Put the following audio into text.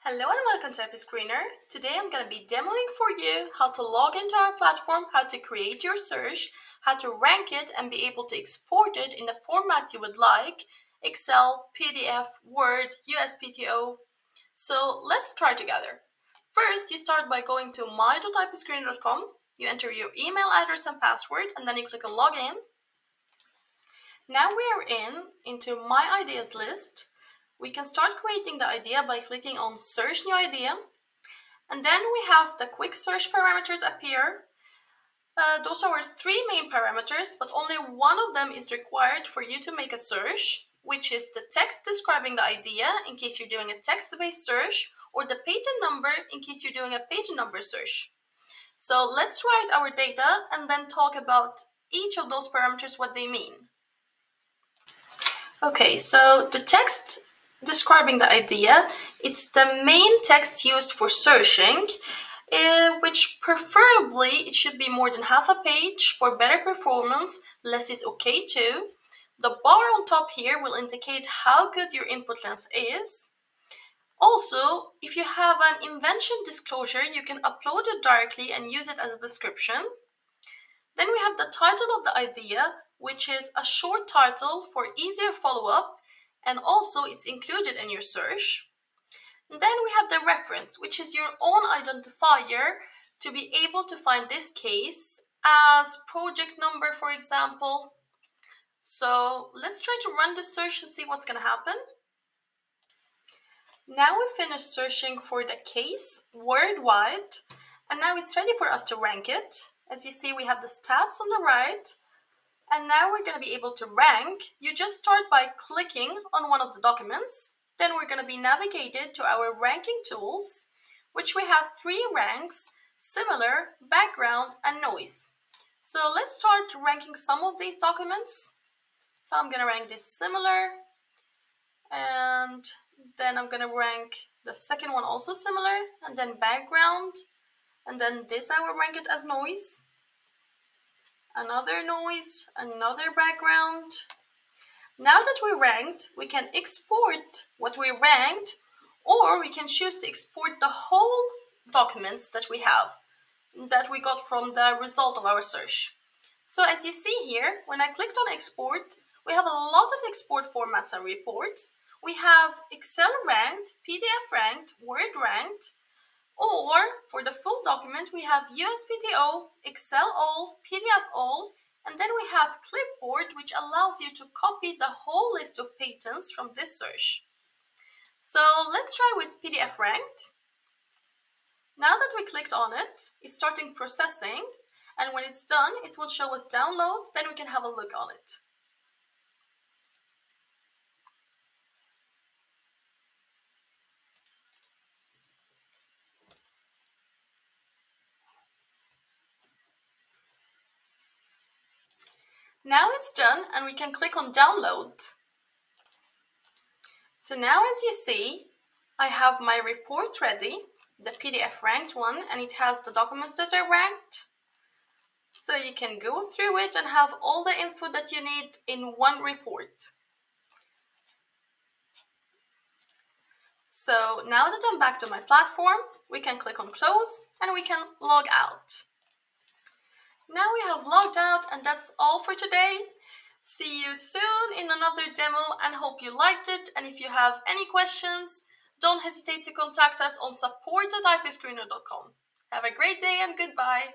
Hello and welcome to IPscreener. Today I'm going to be demoing for you how to log into our platform, how to create your search, how to rank it and be able to export it in the format you would like, Excel, PDF, Word, USPTO. So let's try together. First, you start by going to my.ipscreener.com, you enter your email address and password, and then you click on login. Now we are into My Ideas list. We can start creating the idea by clicking on Search New Idea. And then we have the quick search parameters appear. Those are our three main parameters, but only one of them is required for you to make a search, which is the text describing the idea in case you're doing a text-based search, or the patent number in case you're doing a patent number search. So let's write our data and then talk about each of those parameters, what they mean. Okay, so the text describing the idea, it's the main text used for searching, which preferably it should be more than half a page for better performance. Less is okay too. The bar on top here will indicate how good your input length is. Also, if you have an invention disclosure, you can upload it directly and use it as a description. Then we have the title of the idea, which is a short title for easier follow-up, and also it's included in your search. And then we have the reference, which is your own identifier to be able to find this case as project number, for example. So let's try to run the search and see what's going to happen. Now we finished searching for the case worldwide, and now it's ready for us to rank it. As you see, we have the stats on the right, and now we're going to be able to rank. You just start by clicking on one of the documents. Then we're going to be navigated to our ranking tools, which we have three ranks: similar, background, and noise. So let's start ranking some of these documents. So I'm going to rank this similar, and then I'm going to rank the second one also similar, and then background, and then this I will rank it as noise. Another noise, another background. Now that we ranked, we can export what we ranked, or we can choose to export the whole documents that we have, that we got from the result of our search. So as you see here, when I clicked on export, we have a lot of export formats and reports. We have Excel ranked, PDF ranked, Word ranked, or for the full document, we have USPTO, Excel all, PDF all, and then we have Clipboard, which allows you to copy the whole list of patents from this search. So let's try with PDF ranked. Now that we clicked on it, it's starting processing, and when it's done, it will show us download, then we can have a look on it. Now it's done and we can click on download. So now as you see, I have my report ready, the PDF ranked one, and it has the documents that are ranked. So you can go through it and have all the info that you need in one report. So now that I'm back to my platform, we can click on close and we can log out. Now we have logged out, and that's all for today. See you soon in another demo and hope you liked it. And if you have any questions, don't hesitate to contact us on support@ipscreener.com. Have a great day and goodbye.